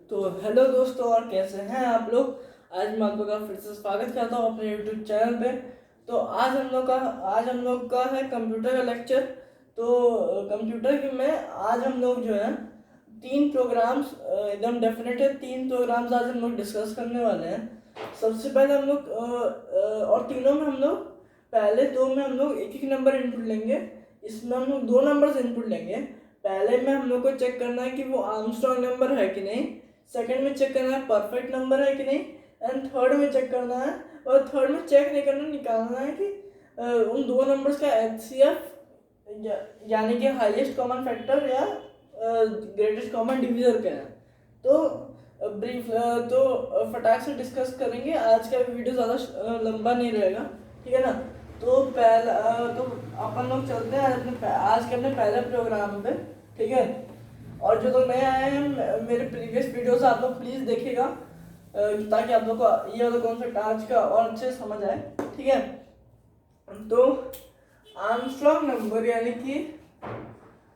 तो हेलो दोस्तों, और कैसे हैं आप लोग। आज मैं आप लोग का फिर से स्वागत करता हूँ अपने यूट्यूब चैनल पे। तो आज हम लोग का है कंप्यूटर का लेक्चर। तो कंप्यूटर के में आज हम लोग जो है तीन प्रोग्राम्स, एकदम डेफिनेट है, तीन प्रोग्राम्स आज हम लोग डिस्कस करने वाले हैं। सबसे पहले हम लोग और तीनों में हम लोग पहले दो में हम लोग एक एक नंबर इनपुट लेंगे। इसमें हम लोग दो नंबर्स इनपुट लेंगे। पहले में हम लोग को चेक करना है कि वो आर्मस्ट्रांग नंबर है कि नहीं। सेकंड में चेक करना है परफेक्ट नंबर है कि नहीं। एंड थर्ड में चेक करना है, और थर्ड में चेक नहीं करना, निकालना है कि उन दो नंबर्स का एचसीएफ यानी कि हाईएस्ट कॉमन फैक्टर या ग्रेटेस्ट कॉमन डिवीजर क्या है। तो फटाक से डिस्कस करेंगे। आज का वीडियो ज़्यादा लंबा नहीं रहेगा, ठीक है ना। तो पहला तो अपन लोग चलते हैं आज के अपने पहले प्रोग्राम पे, ठीक है। और जो लोग नए आए हैं, मेरे प्रीवियस वीडियोस आप लोग प्लीज़ देखिएगा, ताकि आप लोग को ये वाला कॉन्सेप्ट आज का और अच्छे समझ आए, ठीक है। तो आर्मस्ट्रांग नंबर यानी कि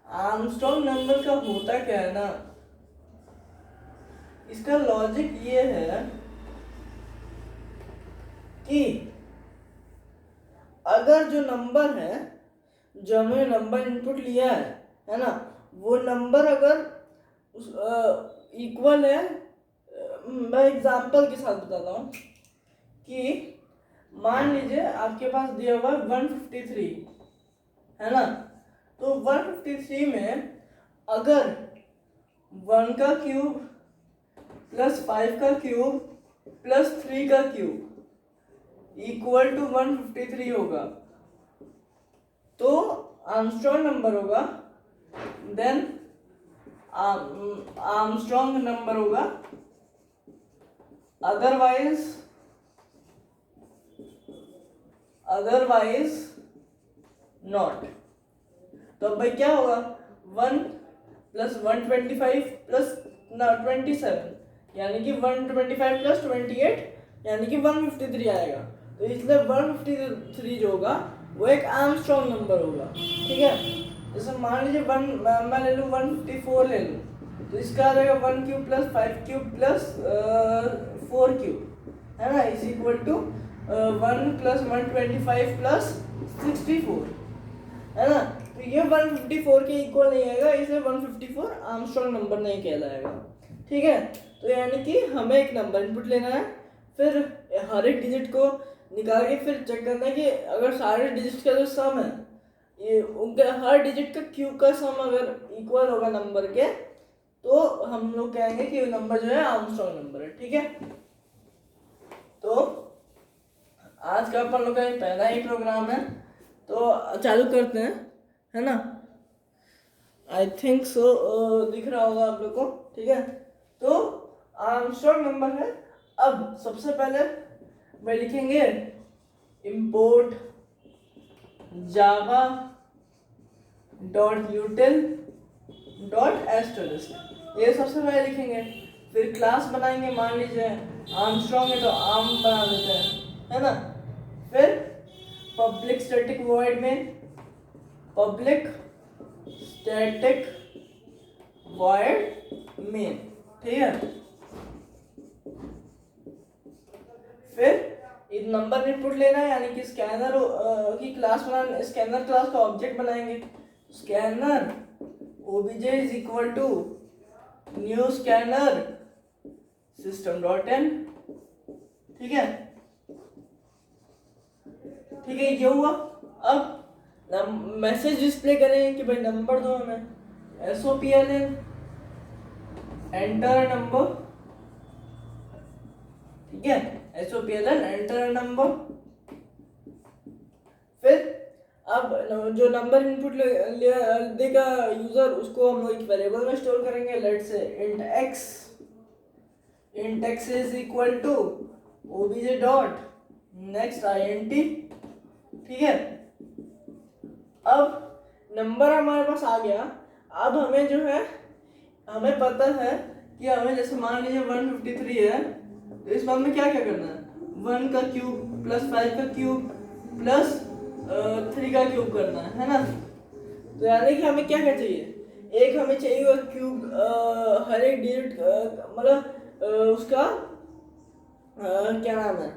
आर्मस्ट्रांग नंबर का होता क्या है ना, इसका लॉजिक ये है कि अगर जो नंबर है, जो हमने नंबर इनपुट लिया है ना, वो नंबर अगर इक्वल है, मैं एग्जांपल के साथ बताता हूँ कि मान लीजिए आपके पास दिया हुआ 153 है ना। तो 153 में अगर 1 का क्यूब प्लस 5 का क्यूब प्लस 3 का क्यूब इक्वल टू 153 होगा, तो आर्मस्ट्रांग नंबर होगा। देन आर्मस्ट्रांग नंबर होगा, अदरवाइज नॉट। तो अब भाई क्या होगा, 1 प्लस 125 प्लस 27 यानी कि 125 प्लस 28 यानी कि 153 आएगा। तो इसलिए 153 जो होगा वो एक आर्मस्ट्रांग नंबर होगा, ठीक है। जैसे मान लीजिए मैं ले लूँ 154 ले लूँ, तो इसका आ जाएगा 1 cube plus 5 cube plus 4 cube है ना, is equal to 1 plus 125 plus 64 है ना। तो ये 154 के इक्वल नहीं आएगा, इसलिए 154 आर्मस्ट्रांग नंबर नहीं कहलाएगा, ठीक है। तो यानी कि हमें एक नंबर इनपुट लेना है, फिर हर एक डिजिट को निकाल के फिर चेक करना है कि अगर सारे डिजिट का जो सम है, ये उनके हर डिजिट का क्यूब का सम अगर इक्वल होगा नंबर के, तो हम लोग कहेंगे कि नंबर जो है आर्मस्ट्रांग नंबर है, ठीक है। तो आज का अपन लोग का पहला ही प्रोग्राम है, तो चालू करते हैं, है ना। आई थिंक सो दिख रहा होगा आप लोग को, ठीक है। तो आर्मस्ट्रांग नंबर है। अब सबसे पहले मैं लिखेंगे import java dot यूटिल dot asterisk, ये सबसे पहले लिखेंगे। फिर क्लास बनाएंगे, मान लीजिए आर्मस्ट्रांग है तो आर्म बना देते हैं, है ना। फिर पब्लिक स्टैटिक वॉइड में पब्लिक स्टैटिक वॉइड मेन, ठीक है। फिर एक नंबर इनपुट लेना है, यानी कि स्कैनर की क्लास बनाना, स्कैनर क्लास का ऑब्जेक्ट बनाएंगे। Scanner obj is equal to new scanner system dot in, ठीक है, ठीक है, ये हुआ। अब मैसेज डिस्प्ले करें कि भाई नंबर दो हमें, SOPLN एंटर नंबर, ठीक है, SOPLN एंटर नंबर। फिर अब जो नंबर इनपुट देगा यूजर, उसको हम लोग एक वेरिएबल में स्टोर करेंगे। Let's say int x is equal to obj dot next int, ठीक है। अब नंबर हमारे पास आ गया। अब हमें जो है, हमें पता है कि हमें, जैसे मान लीजिए 153 है, तो इस बात में क्या क्या करना है, 1 का क्यूब प्लस 5 का क्यूब प्लस 3 का क्यूब करना है ना। तो यानी कि हमें क्या क्या चाहिए, एक हमें चाहिए होगा क्यूब, हर एक डिजिट मतलब उसका क्या नाम है,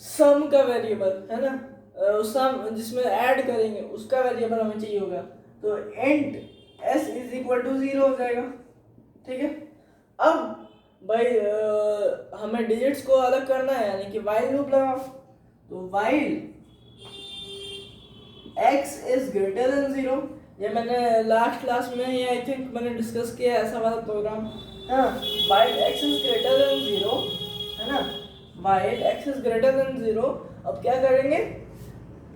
सम का वेरिएबल है ना, सम जिसमें ऐड करेंगे उसका वेरिएबल हमें चाहिए होगा। तो int s is equal to 0 हो जाएगा। ठीक है, अब भाई हमें डिजिट्स को अलग करना है, यानी कि वाइल लूप लगाओ। तो while x is greater than 0, ये मैंने लास्ट क्लास में ही आई थिंक मैंने डिस्कस किया ऐसा वाला प्रोग्राम है ना। While x is greater than 0 है ना, while x is greater than 0। अब क्या करेंगे,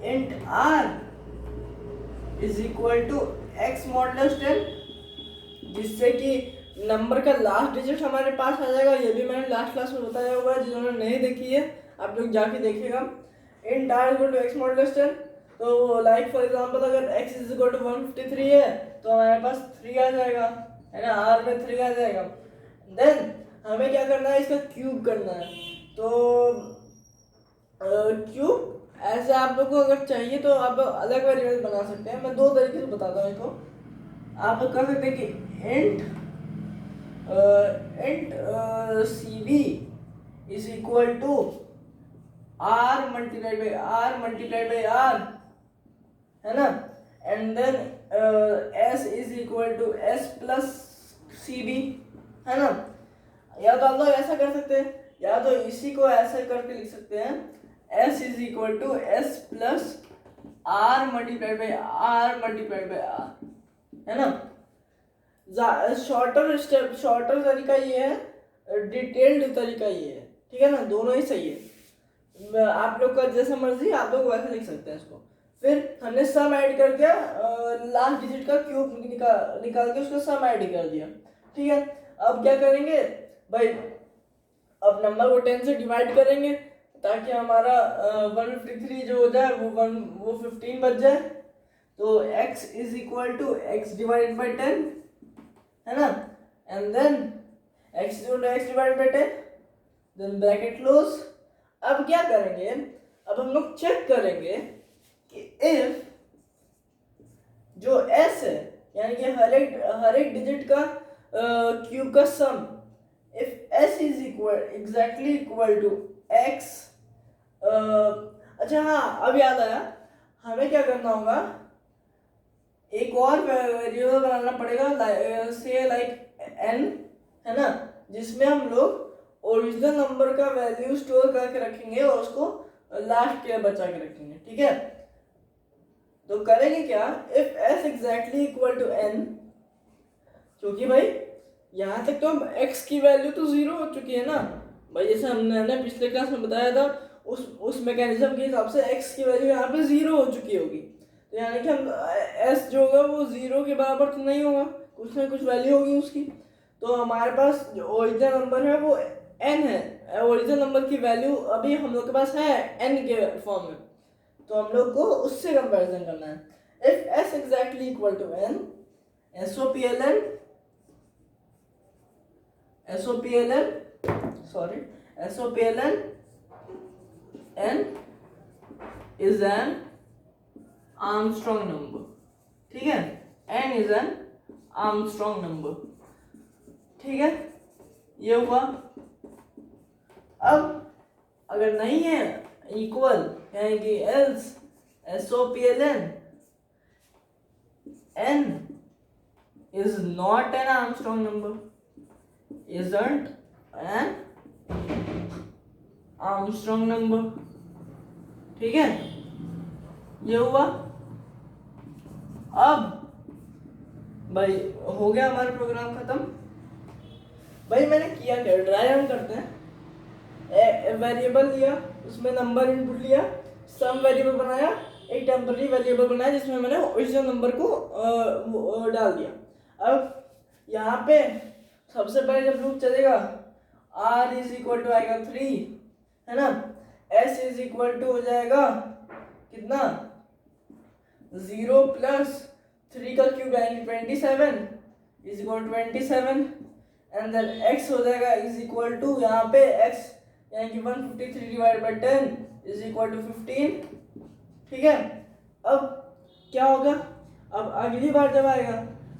int r is equal to x modulus 10, जिससे कि नंबर का लास्ट डिजिट हमारे पास आ जाएगा। ये भी मैंने लास्ट क्लास में बताया हुआ है, जिन्होंने नहीं देखी है आप लोग जाके देखिएगा। Int r equal to x modulus 10, तो लाइक फॉर एग्जांपल अगर x इज इक्वल टू 153 है तो हमारे पास 3 आ जाएगा, है ना, r में 3 आ जाएगा। देन हमें क्या करना है, इसका क्यूब करना है। तो क्यूब ऐसे आप लोग को अगर चाहिए तो आप अलग वेरिएबल बना सकते हैं। मैं दो तरीके से बताता हूँ इसको। आप लोग कर सकते हैं कि int C B is equal to r multiplied by r, है ना, and then s is equal to s plus C B, है ना। या तो आप लोग ऐसा कर सकते हैं, या तो इसी को ऐसे करके लिख सकते हैं, s is equal to s plus r multiplied by r, है ना। शॉर्टर तरीका ये है, डिटेल्ड तरीका ये है, ठीक है ना, दोनों ही सही है। आप लोग का जैसा मर्जी आप लोग वैसे लिख सकते हैं इसको। फिर हमने सम ऐड कर दिया, लास्ट डिजिट का क्यूब निकाल के उसका सम ऐड कर दिया। ठीक है, अब क्या करेंगे भाई, अब नंबर को 10 से डिवाइड करेंगे ताकि हमारा 153 जो हो जाए वो 15 बच जाए। तो x is equal to x divide by 10, है ना, and then x equal to x divide by 10, then bracket close. अब क्या करेंगे, अब हम लोग चेक करेंगे कि इफ जो s है, यानी कि हर एक डिजिट का क्यूब का sum, if s is exactly equal to x। अच्छा हाँ, अब याद आया, हमें क्या करना होगा, एक और वेरिएबल बनाना पड़ेगा, से लाइक n, है ना, जिसमें हम लोग ओरिजिनल नंबर का वैल्यू स्टोर करके रखेंगे और उसको लास्ट के लिए बचा के रखेंगे। ठीक है, तो करेंगे क्या, if s exactly equal to n, क्योंकि भाई यहाँ तक तो x की वैल्यू तो 0 हो चुकी है ना भाई, जैसे हमने पिछले क्लास में बताया था, उस मैकेनिज्म के हिसाब से x की वैल्यू यहाँ पे 0 हो चुकी होगी। तो यानी कि हम s जो होगा वो 0 के बराबर तो नहीं होगा, कुछ ना कुछ वैल्यू होगी उसकी। तो हमारे पास जो ओरिजिनल नंबर है वो n है, ओरिजिनल नंबर की वैल्यू अभी हम लोग के पास है n के फॉर्म में, तो हम लोग को उससे कंपैरिजन करना है। If s exactly equal to n, SOPLN n is an Armstrong number। ठीक है, n is an Armstrong number। ठीक है, ये हुआ। अब अगर नहीं है इक्वल, यानी कि else SOPLN n is not an Armstrong number, isn't an Armstrong number। ठीक है, ये हुआ। अब भाई हो गया हमारा प्रोग्राम खत्म। भाई मैंने किया क्या, ड्राई रन करते हैं। वेरिएबल लिया, उसमें नंबर इनपुट लिया, सम वेरिएबल बनाया, एक टेम्पररी वेरिएबल बनाया जिसमें मैंने ओरिजिनल नंबर को डाल दिया। अब यहाँ पे सबसे पहले जब लूप चलेगा, r इज इक्वल टू आएगा 3, है ना, s इज इक्वल टू हो जाएगा कितना, 0 प्लस 3 का क्यूब यानी 27 is equal to 27, and then x हो जाएगा इज इक्वल टू, यहाँ पे x यानी कि 153 divide by 10 is equal to 15। ठीक है, अब क्या होगा, अब अगली बार जब आएगा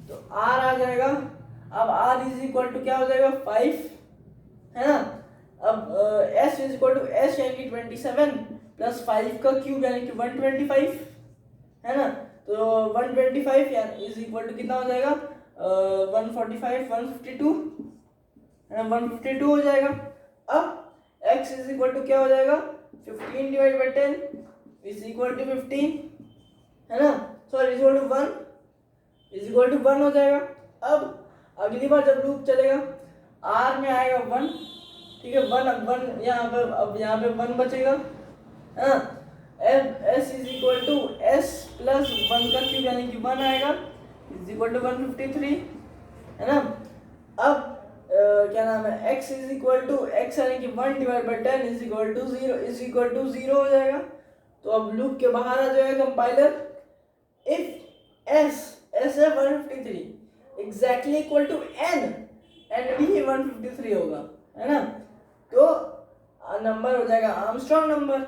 तो r आ जाएगा। अब r इज इक्वल टू क्या हो जाएगा 5, है ना। अब s is equal to s यानी कि 27 प्लस 5 का क्यूब यानी कि 125, है ना। तो 125 यानी इज इक्वल टू कितना हो जाएगा 145 152, है ना, 152 हो जाएगा। अब x इज इक्वल टू क्या हो जाएगा 15 divide by 10 is equal to 15, है ना, sorry is equal to 1 is equal to 1 हो जाएगा। अब अगली बार जब लूप चलेगा r में आएगा 1, ठीक है, 1 अब 1 यहाँ पे, अब यहाँ पे 1 बचेगा, है ना। s is equal to s plus 1 का क्यूब यानी कि 1 आएगा इज इक्वल टू 153, है ना। अब क्या नाम है x is equal to x यानी कि 1 divide by 10 is equal to 0 हो जाएगा। तो अब लूप के बाहर आ जाएगा कंपाइलर, इफ s है 153 एग्जैक्टली इक्वल टू n भी 153 होगा, है ना। तो नंबर हो जाएगा आर्मस्ट्रॉन्ग नंबर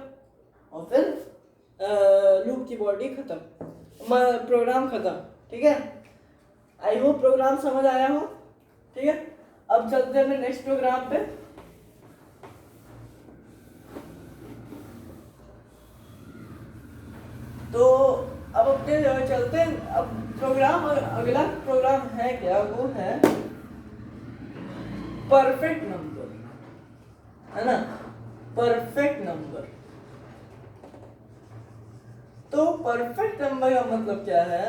और फिर लूप की बॉडी खत्म, प्रोग्राम खत्म, ठीक है। आई होप प्रोग्राम समझ आया हो, ठीक है। अब चलते हैं अपने नेक्स्ट प्रोग्राम पे। तो अब अपने चलते हैं, अब प्रोग्राम, अगला प्रोग्राम है क्या, वो है परफेक्ट नंबर, है ना, परफेक्ट नंबर। तो परफेक्ट नंबर का मतलब क्या है,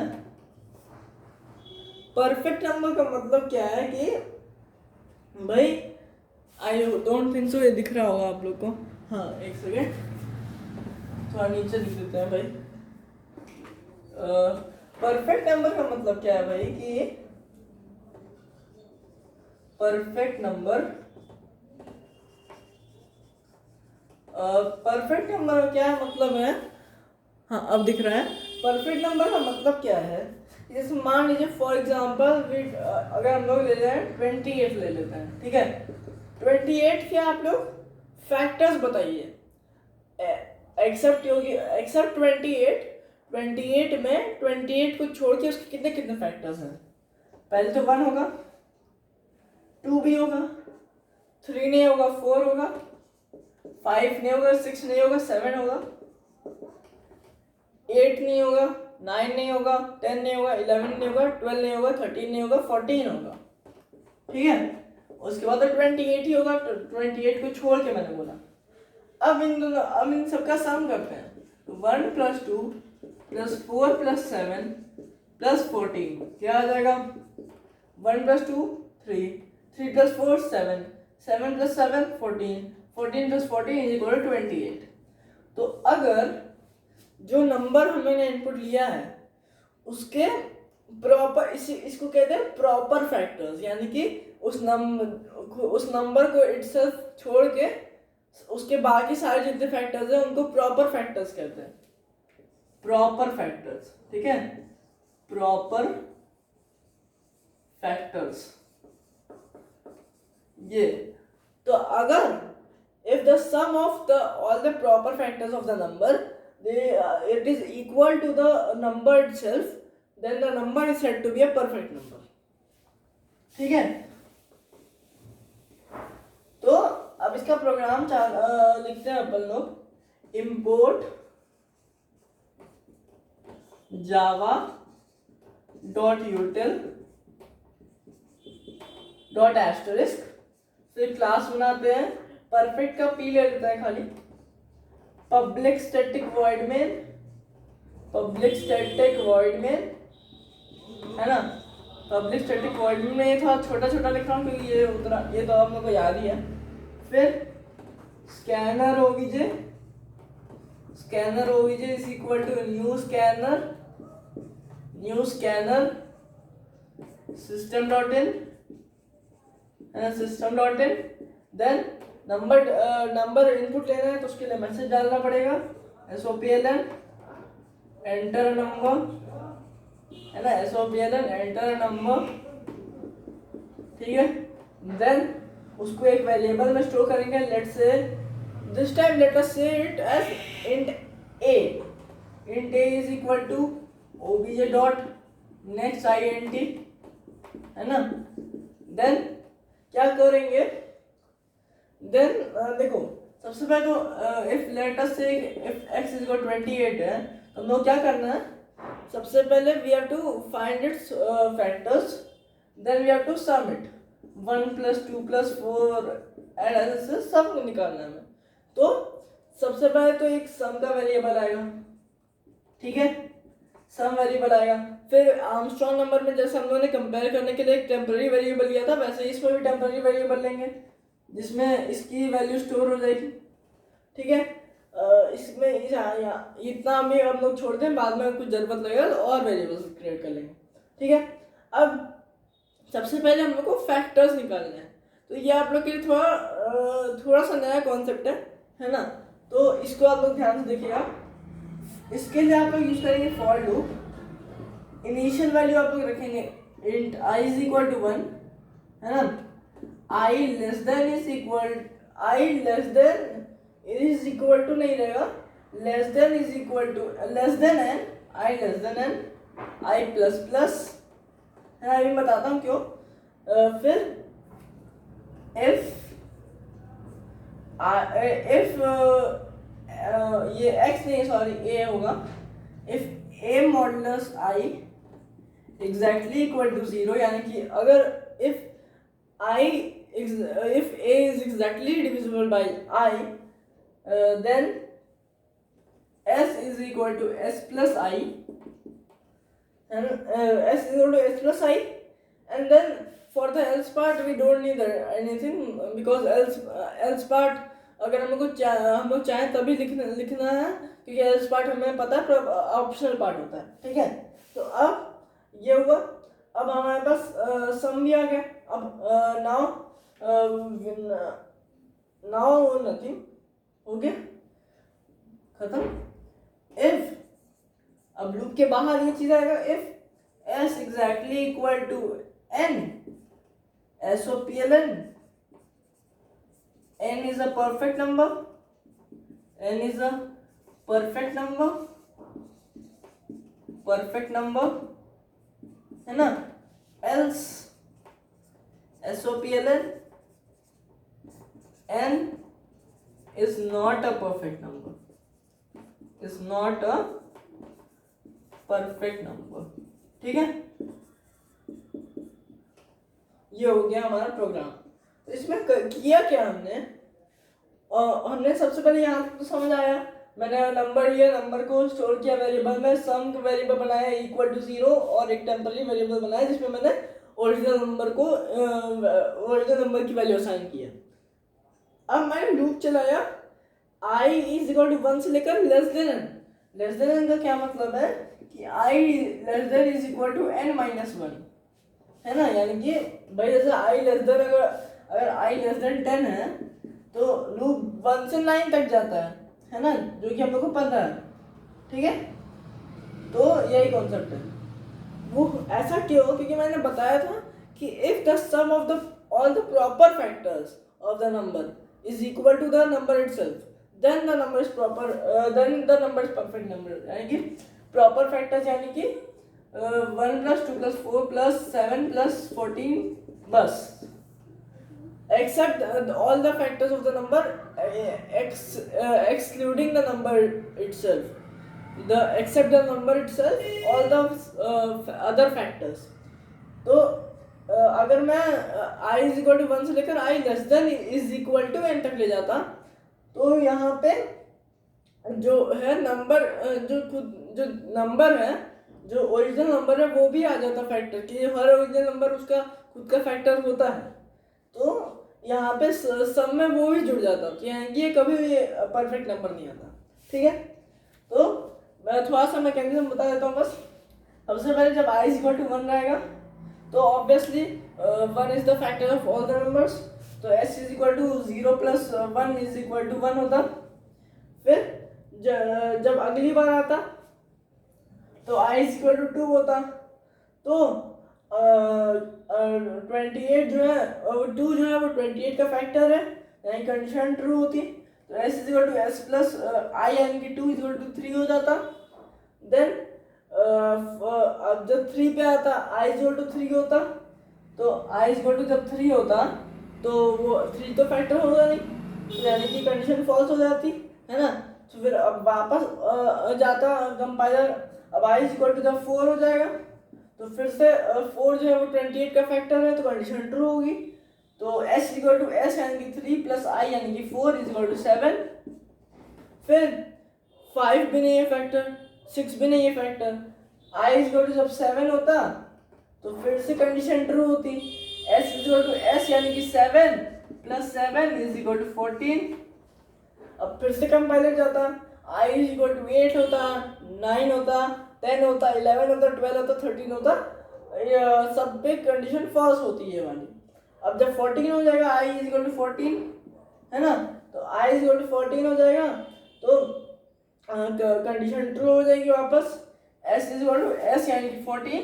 परफेक्ट नंबर का मतलब क्या है कि भाई आई डोंट थिंक सो ये दिख रहा होगा आप लोग को, हाँ एक सेकेंड थोड़ा नीचे लिख देते हैं भाई। परफेक्ट नंबर का मतलब क्या है भाई कि परफेक्ट नंबर, परफेक्ट नंबर का क्या मतलब है, हाँ अब दिख रहा है। परफेक्ट नंबर का मतलब क्या है, जैसे मान लीजिए फॉर एग्जांपल अगर हम लोग ले रहे हैं 28 ले लेते हैं, ठीक है। 28 के आप लोग फैक्टर्स बताइए, एक्सेप्ट 28 में 28 को छोड़ के उसके कितने कितने फैक्टर्स हैं। पहले तो 1 होगा, 2 भी होगा, 3 नहीं होगा, 4 होगा, 5 नहीं होगा, 6 नहीं होगा, 7 होगा, 8 नहीं होगा, 9 नहीं होगा, 10 नहीं होगा, 11 नहीं होगा, 12 नहीं होगा, 13 नहीं होगा, 14 होगा, ठीक है। उसके बाद तो 28 ही होगा, 28 को छोड़ के मैंने बोला। अब इन सबका सम करते हैं, तो 1 + 2 + 4 + 7 + 14 क्या आ जाएगा 1 + 2 3 3 + 4 7 7 + 7 14 14 + 14 = 28। तो अगर जो नंबर हमने इनपुट लिया है उसके प्रॉपर, इसको कहते हैं प्रॉपर फैक्टर्स, यानी कि उस नंबर को इटसेल्फ छोड़ के उसके बाकी सारे जितने फैक्टर्स हैं उनको प्रॉपर फैक्टर्स कहते हैं, प्रॉपर फैक्टर्स, ठीक है, प्रॉपर फैक्टर्स। ये तो अगर if the sum of all the proper factors of the number it is equal to the number itself, then the number is said to be a perfect number, ठीक है। तो अब इसका प्रोग्राम लिखते हैं अपन लोग, import java.util.* फिर class बनाते हैं, परफेक्ट का पी ले लेते हैं खाली, पब्लिक स्टैटिक वॉइड मेन, है ना। पब्लिक स्टैटिक वॉइड में ये थोड़ा छोटा छोटा लिख रहा हूँ क्योंकि ये उतना, ये तो आप लोगों को याद ही है। फिर scanner OBJ is equal to new scanner system.in, है ना, system.in। देन नंबर इनपुट लेना है तो उसके लिए मैसेज डालना पड़ेगा, SOPLN एंटर नंबर, है ना, SOPLN एंटर नंबर, ठीक है। देन उसको एक वेरिएबल में स्टोर करेंगे, let's say this time let us say it as int a is equal to obj.nextInt, है ना। देन क्या करेंगे, देन देखो सबसे पहले तो इफ लेट अस से इफ x इज इक्वल 28 है तो हम लोग क्या करना है, सबसे पहले we have to find its factors, then we have to sum it 1 + 2 + 4 and ऐसे सब निकालना है। तो सबसे पहले तो एक सम का वेरिएबल आएगा, ठीक है, सम वेरिएबल आएगा। फिर आर्मस्ट्रॉन्ग नंबर में जैसे हम लोगों ने कंपेयर करने के लिए एक टेम्पररी वेरिएबल लिया था, वैसे इसमें भी टेम्पररी वेरिएबल लेंगे जिसमें इसकी वैल्यू स्टोर हो जाएगी, ठीक है। इसमें इतना हम लोग छोड़ दें, बाद में कुछ जरूरत लगेगा तो और वेरिएबल्स क्रिएट कर लेंगे, ठीक है। अब सबसे पहले हम लोग को फैक्टर्स निकालने हैं, तो ये आप लोग के लिए थोड़ा सा नया कॉन्सेप्ट है ना, तो इसको आप लोग ध्यान से देखिएगा। इसके लिए आप लोग यूज करेंगे फॉर लूप। इनिशियल वैल्यू आप लोग रखेंगे int i is equal to 1, है ना, i less than is equal to नहीं रहेगा, less than is equal to less than n, i less than n, i plus plus, है, अभी बताता हूँ क्यों। फिर if ये x नहीं सॉरी a होगा, if a modulus i exactly equal to 0, यानी कि अगर if a is exactly divisible by I, then s is equal to s plus I, and s is equal to s plus I, and then for the else part we don't need anything, because else part अगर हम लोग चाहें तभी लिखना है, क्योंकि else part हमें पता है ऑप्शनल पार्ट होता है, ठीक है। तो अब ये हुआ, अब हमारे पास सम भी आ गया। अब नाउ नथिंग हो गया, खत्म। इफ अब लूप के बाहर ये चीज आएगा, if s exactly equal to n, SOPLN, n is a perfect number, n is a perfect number, है ना, else SOPLN, n is not a perfect number, ठीक है। ये हो गया हमारा प्रोग्राम। तो इसमें किया क्या हमने सबसे पहले यहाँ तो समझ आया, मैंने नंबर लिया, नंबर को स्टोर किया वेरिएबल में, सम वेरिएबल बनाया इक्वल टू 0 और एक टेम्पररी वेरिएबल बनाया जिसमें मैंने ओरिजिनल नंबर की वैल्यू असाइन किया। अब मैंने लूप चलाया i इज इक्वल टू 1 से लेकर लेस देन n का क्या मतलब है कि i less than is equal to n minus 1, है ना, यानी कि भाई जैसे i लेस देन अगर i लेस देन 10 है तो लूप 1 से 9 तक जाता है ना, जो कि हम लोग को पता है, ठीक है। तो यही कॉन्सेप्ट है। वो ऐसा क्यों, क्योंकि मैंने बताया था कि if the sum of the all the proper factors of the number is equal to the number itself, then the number is perfect number, यानी कि proper factors यानी कि 1 + 2 + 4 + 7 + 14 बस, except all the factors of the number excluding the number itself, except the number itself, all the other factors। तो अगर मैं i is equal to 1 से लेकर i less than is equal to n तक ले जाता, तो यहाँ पे जो है नंबर जो नंबर है, जो ओरिजिनल नंबर है वो भी आ जाता फैक्टर, कि हर ओरिजिनल नंबर उसका खुद का फैक्टर होता है, तो यहाँ पे सम में वो भी जुड़ जाता, कि ये कभी भी परफेक्ट नंबर नहीं आता, ठीक है। तो मैं थोड़ा सा मैकेनिज्म बता देता हूँ बस। सबसे पहले जब i इज इक्वल टू 1 रहेगा तो obviously 1 is the factor of all the numbers, तो s is equal to 0 + 1 is equal to 1 होता। फिर जब अगली बार आता तो i इज इक्वल टू 2 होता, तो 28 जो है 2 जो है वो 28 का फैक्टर है, यानी कंडीशन ट्रू होती, तो s is equal to s plus i यानी कि 2 इज इक्वल टू 3 हो जाता। देन अब जब 3 पे आता i इज इक्वल टू 3 होता, तो आई इज टू जब 3 होता तो वो 3 तो फैक्टर होगा नहीं, तो यानी कि कंडीशन फॉल्स हो जाती है ना। तो फिर अब वापस जाता कंपाइलर, अब आई इज टू जब 4 हो जाएगा तो फिर से 4 जो है वो 28 का फैक्टर है, तो कंडीशन ट्रू होगी। तो s इक्वल टू एस यानी कि 3 प्लस आई यानी कि 4 इज इक्वल टू 7। फिर 5 भी नहीं है फैक्टर, 6 भी नहीं है factor, I is equal to जब 7 होता तो फिर से कंडीशन ट्रू होती, s is equal to S यानी कि 7 प्लस 7 इज इक्वल टू 14। अब फिर से कंपाइलर जाता, i इज इक्वल टू 8 होता, 9 होता, 10 होता, 11 होता, 12 होता, 13 होता, सब पे कंडीशन फॉल्स होती है वाली। अब जब 14 हो जाएगा i इज इक्वल टू 14 है ना, तो i इज इक्वल टू 14 हो जाएगा तो कंडीशन ट्रू हो जाएगी वापस, s is equal to s यानी कि 14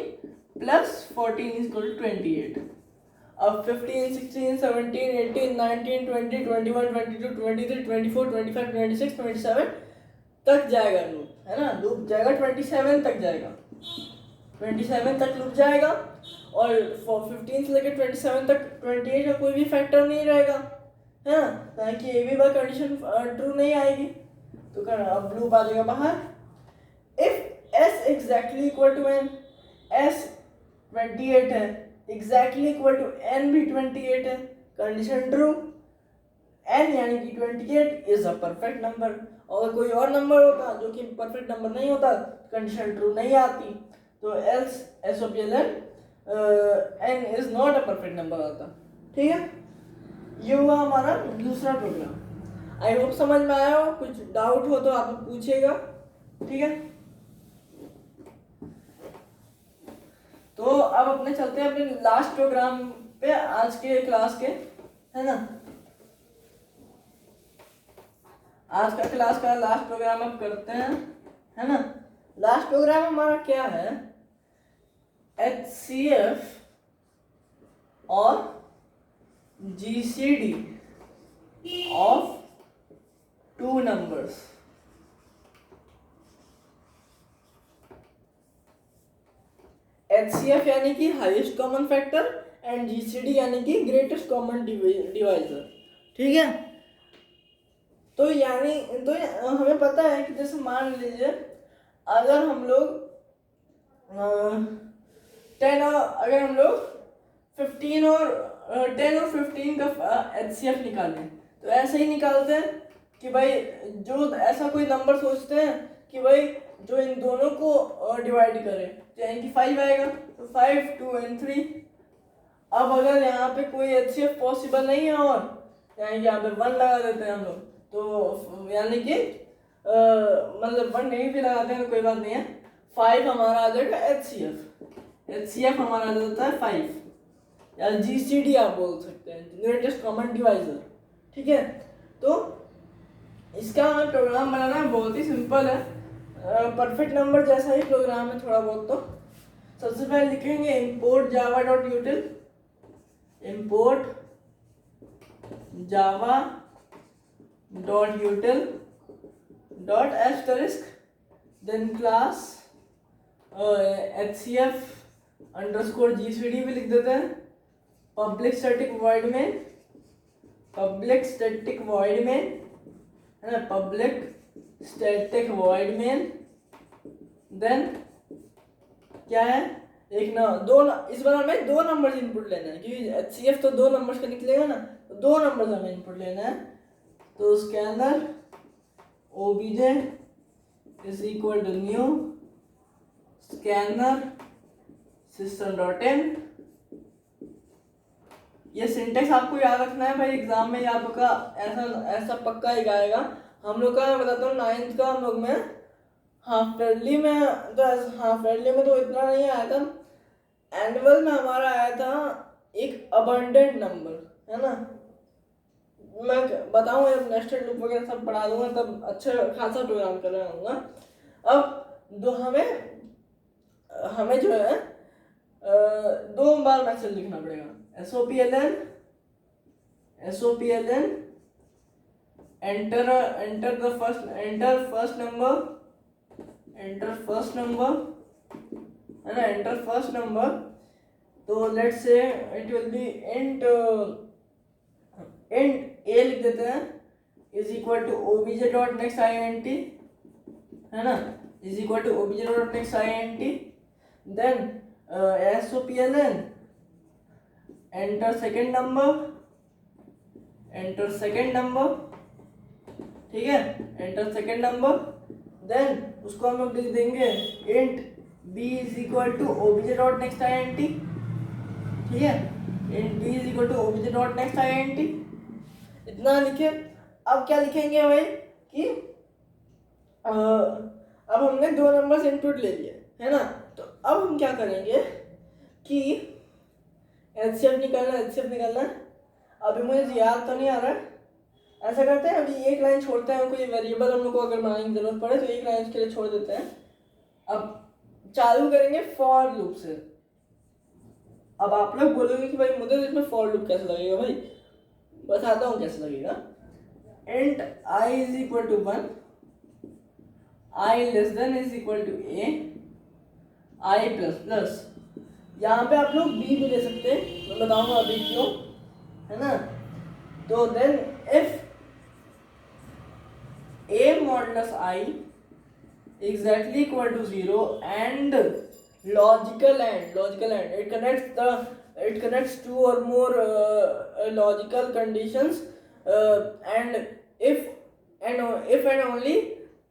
प्लस 14 इज इक्वल टू 28। अब 15, 16, 17, 18, 19, 20, 21, 22, 23, 24, 25, 26, 27 तक जाएगा लूप, है ना, लूप जाएगा 27 तक जाएगा, 27 तक लूप जाएगा, और 15 से लेकर 27 तक 28 का कोई भी फैक्टर नहीं रहेगा, है ना, ताकि ये भी बार कंडीशन ट्रू नहीं आएगी, तो अब लूप आ जाएगा बाहर। If s exactly equal to n, s 28 है, एग्जैक्टली इक्वल टू n भी 28 है, कंडीशन ट्रू, n यानी कि 28 इज अ परफेक्ट नंबर। और कोई और नंबर होता जो कि परफेक्ट नंबर नहीं होता, कंडीशन ट्रू नहीं आती, तो else SOPLN n is not a perfect number आता। ठीक है, ये हुआ हमारा दूसरा प्रोग्राम। आई होप समझ में आया हो, कुछ डाउट हो तो आप पूछिएगा। ठीक है, तो अब अपने चलते हैं अपने लास्ट प्रोग्राम पे आज के क्लास के, है ना। आज का क्लास का लास्ट प्रोग्राम अब करते हैं, है ना। लास्ट प्रोग्राम हमारा क्या है, HCF और GCD ऑफ 2 नंबर्स। HCF यानी कि highest common factor and GCD यानी कि ग्रेटेस्ट कॉमन डिवाइजर। ठीक है, तो यानी तो हमें पता है कि जैसे मान लीजिए अगर हम लोग 10 और अगर हम लोग 15 और 10 और 15 का HCF निकालें, तो ऐसे ही निकालते हैं कि भाई जो ऐसा कोई नंबर सोचते हैं कि भाई जो इन दोनों को डिवाइड करे, तो यानी कि 5 आएगा, तो 5, 2 and 3। अब अगर यहाँ पे कोई HCF पॉसिबल नहीं है और यानी कि यहाँ पे 1 लगा देते हैं हम लोग, तो यानी कि मतलब 1 नहीं भी लगाते हैं तो कोई बात नहीं है, 5 हमारा आ जाएगा HCF हमारा आ जाता है 5, या GCD आप बोल सकते हैं, ग्रेटेस्ट कॉमन डिवाइजर। ठीक है, तो इसका हमें प्रोग्राम बनाना बहुत ही सिंपल है, परफेक्ट नंबर जैसा ही प्रोग्राम है थोड़ा बहुत। तो सबसे पहले लिखेंगे import java.util, import java.util dot asterisk, then class HCF underscore GCD भी लिख देते हैं, public static void में है ना, public static void में देन क्या है, एक ना दो इस बार हमें 2 नंबर्स इनपुट लेना है, क्योंकि HCF तो 2 नंबर्स का निकलेगा ना, तो 2 नंबर्स हमें इनपुट लेना है। तो उसके अंदर obj is equal to new scanner system.in। ये सिंटेक्स आपको याद रखना है भाई, एग्जाम में आपका ऐसा पक्का ही आएगा। हम लोग का मैं बताता हूँ 9th का हम लोग में हाफ ईयरली में तो इतना नहीं आया था, एनुअल में हमारा आया था एक अबंडेंट नंबर, है ना। मैं बताऊँ जब नेस्टेड लूप वगैरह सब पढ़ा दूंगा तब अच्छा खासा प्रोग्राम कर रहा हूँ। अब दो हमें जो है 2 बार मैसेज लिखना पड़ेगा, SOPLN enter first number है ना, enter first number तो let's say it will be int a लिख देते हैं is equal to OBJ dot next INT, है ना, is equal to OBJ dot next INT, then SOPLN enter second number, ठीक है, enter second number, देन उसको हम लोग लिख देंगे int b is equal to OBJ dot next INT, ठीक है, int b is equal to OBJ dot next INT, इतना लिखे। अब क्या लिखेंगे भाई कि अब हमने दो नंबर्स इनपुट ले लिए, है ना, तो अब हम क्या करेंगे कि HCF निकालना है। अभी मुझे याद तो नहीं आ रहा है, ऐसा करते हैं अभी एक लाइन छोड़ते हैं, कोई वेरिएबल हम लोग को अगर बनाने की जरूरत पड़े तो एक लाइन के लिए छोड़ देते हैं। अब चालू करेंगे फॉर लूप से। अब आप लोग बोलोगे कि भाई मुझे इसमें फॉर लूप कैसे लगेगा, भाई बताता हूँ कैसे लगेगा। int I is equal to 1, I less than is equal to a, I plus plus, यहाँ पे आप लोग b भी ले सकते हैं, मैं बताऊंगा अभी क्यों, है ना। तो then if a modulus I exactly equal to 0 and logical and it connects two or more logical conditions, and if and only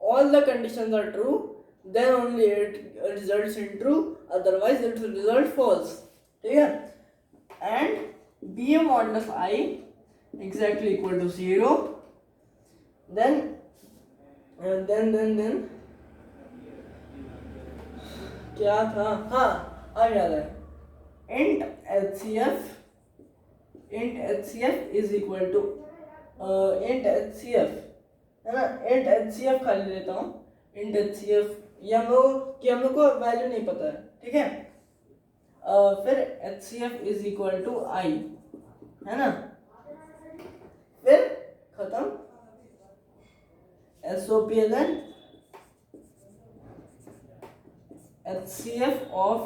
all the conditions are true, then only it results in true, otherwise it will result false, ठीक है। and b modulus I exactly equal to 0, then क्या था, हाँ अब याद है, int HCF is equal to int HCF, है ना, int HCF खाली लेता हूँ, int HCF ये हम लोग को वैल्यू नहीं पता है, ठीक है। फिर HCF is equal to I, है ना, फिर खत्म, SOPLN HCF of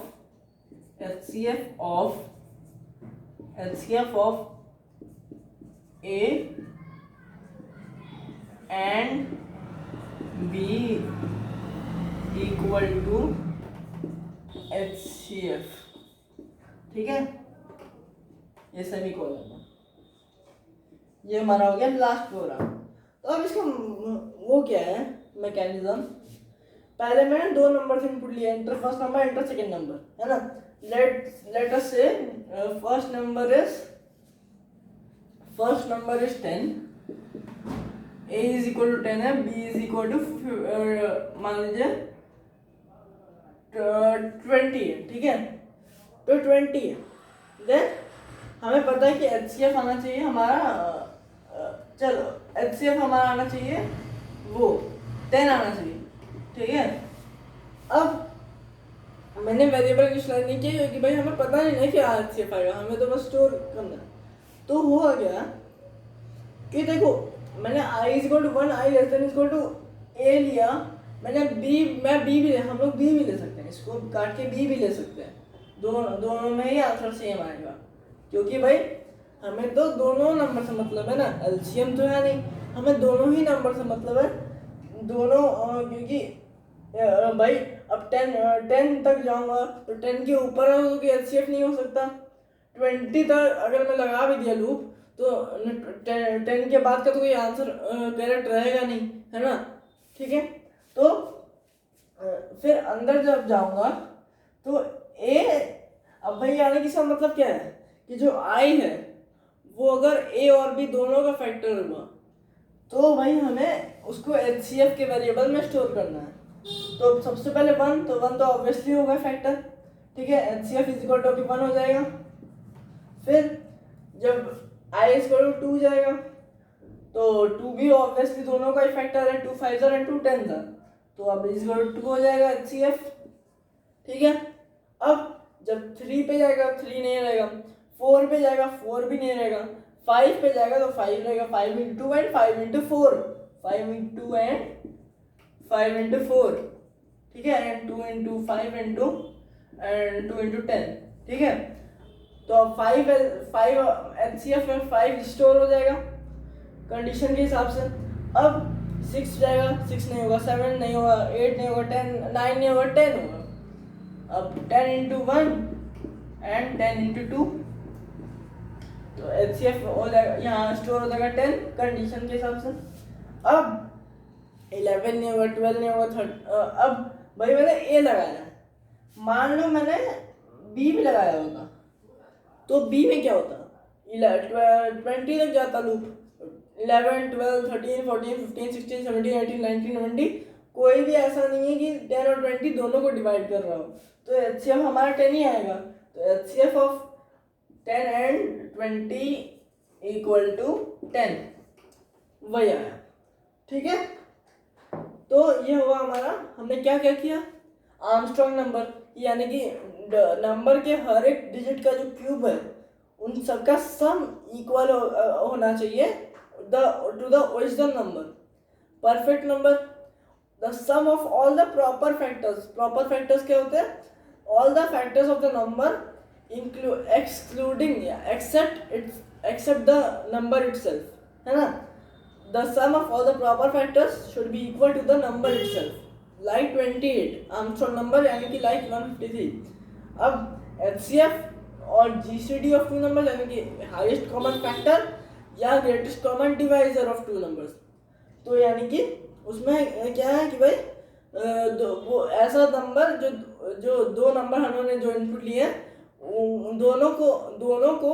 A and B equal to HCF, ठीक है, ये सभी कॉलम, ये हमारा हो गया लास्ट प्रोग्राम। तो अब इसका वो क्या है मैकेनिज्म, पहले मैंने दो नंबर इनपुट लिए, enter first number, enter second number, है ना। Let us say first number is 10, a is equal to 10 है, b इज इक्वल टू मान लीजिए 20 है, ठीक है, तो 20 है। देन हमें पता है कि HCF आना चाहिए हमारा, चलो HCF हमारा आना चाहिए वो 10 आना चाहिए, ठीक है। अब मैंने वेरिएबल इनिशियलाइज नहीं किया क्योंकि भाई हमें पता नहीं है कि HCF आएगा, हमें तो बस स्टोर करना है। तो हुआ गया कि देखो मैंने I is equal to 1, I less than is equal to A लिया, मैंने B भी, हम लोग B भी ले सकते हैं, इसको काट के B भी ले सकते हैं, दोनों में ही आंसर सेम आएगा, क्योंकि भाई हमें तो दोनों नंबर से मतलब है ना, LCM तो है नहीं, हमें दोनों ही नंबर से मतलब है, दोनों, क्योंकि भाई अब 10 तक जाऊंगा तो 10 के ऊपर है क्योंकि HCF नहीं हो सकता, 20 तक अगर मैं लगा भी दिया लूप तो 10 के बाद का तो कोई आंसर करेक्ट रहेगा नहीं, है ना, ठीक है। तो फिर अंदर जब जाऊंगा तो A, अब भाई आने की इसका मतलब क्या है कि जो I है वो अगर A और B दोनों का फैक्टर हुआ तो भाई हमें उसको HCF के वेरिएबल में स्टोर करना है। तो सबसे पहले 1 तो ऑब्वियसली होगा फैक्टर, ठीक है, HCF इज इक्वल टू 1 हो जाएगा। फिर जब I इज इक्वल टू 2 जाएगा तो 2 भी ऑब्वियसली दोनों का ही फैक्टर है, 2 5 और 2 10 था, तो अब इज इक्वल टू 2 हो जाएगा HCF, ठीक है। अब जब 3 पे जाएगा 3 नहीं रहेगा, 4 पे जाएगा 4 भी नहीं रहेगा, 5 पे जाएगा तो 5 रहेगा, 5 into and 5 into 4, 5 into and 5 into 4, ठीक है, and 2 into 5 into and 2 into 10, ठीक है। तो अब 5 HCF में 5 स्टोर हो जाएगा कंडीशन के हिसाब से। अब 6 जाएगा, 6 नहीं होगा, 7 नहीं होगा, 8 नहीं होगा, 10 9 नहीं होगा, 10 होगा। अब 10 into 1 एंड 10 into 2, तो HCF हो जाएगा, यहाँ स्टोर हो जाएगा 10 कंडीशन के हिसाब से। अब 11 नहीं होगा, 12 नहीं होगा, अब भाई मैंने A लगाया, मान लो मैंने B भी लगाया होता, तो B में क्या होता, 20 तक जाता लूप, 11 12 13 14 15 16 17 18 19 20, कोई भी ऐसा नहीं है कि 10 और 20 दोनों को डिवाइड कर रहा हो, तो HCF हमारा 10 ही आएगा। तो HCF of 10 and 20 equal to 10, वही आया। ठीक है, तो ये हुआ हमारा, हमने क्या क्या किया, आर्मस्ट्रॉन्ग नंबर, यानी कि नंबर के हर एक डिजिट का जो क्यूब है उन सबका सम इक्वल होना चाहिए to the original number. Perfect number, the sum of all the proper factors, proper factors क्या होते हैं, all the factors of the number excluding except the number itself, है ना। The sum of all the proper factors should be equal to the number itself, like 28 Armstrong number, यानी कि like 153। अब HCF और GCD of two numbers, यानी कि highest common factor या greatest common divisor of two numbers. तो यानी कि उसमें क्या है कि भाई वो ऐसा नंबर जो दो नंबर हमने जो इनपुट लिए उन दोनों को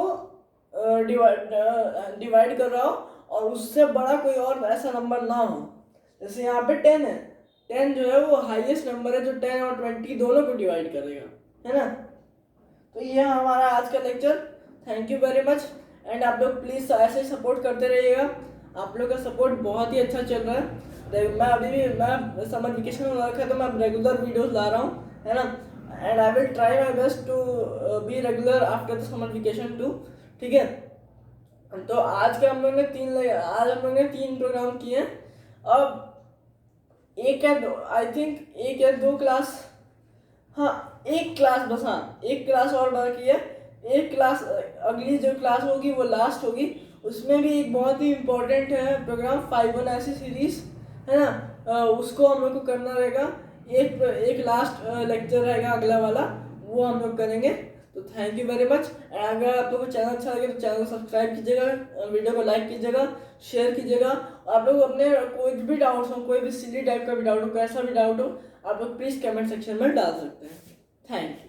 डिवाइड कर रहा हो और उससे बड़ा कोई और ऐसा नंबर ना हो। जैसे यहाँ पे 10 है, 10 जो है वो हाईएस्ट नंबर है जो 10 और 20 दोनों को डिवाइड करेगा, है ना। तो ये हमारा आज का lecture, thank you very much. And आप लोग प्लीज़ ऐसे ही सपोर्ट करते रहिएगा, आप लोग का सपोर्ट बहुत ही अच्छा चल रहा है। मैं अभी भी मैं समर वेकेशन में रखा है तो मैं रेगुलर वीडियोस ला रहा हूँ, है ना। And I will try my best to be regular after the summer vacation too. ठीक है, तो आज हम लोग ने 3 प्रोग्राम किए। अब एक या दो क्लास, हाँ एक क्लास बस, हाँ एक क्लास और बाकी है। एक क्लास, अगली जो क्लास होगी वो लास्ट होगी, उसमें भी एक बहुत ही इम्पोर्टेंट है प्रोग्राम फाइबोनाची सीरीज, है ना। उसको हम लोग को करना रहेगा। एक लास्ट लेक्चर रहेगा अगला वाला, वो हम लोग करेंगे। तो थैंक यू वेरी मच। अगर आप लोगों को चैनल अच्छा लगे तो चैनल को सब्सक्राइब कीजिएगा, वीडियो को लाइक कीजिएगा, शेयर कीजिएगा। आप लोग अपने कोई भी डाउट्स हो, कोई भी सिली टाइप का भी डाउट हो, कैसा भी डाउट हो, आप लोग प्लीज़ कमेंट सेक्शन में डाल सकते हैं। Thank you.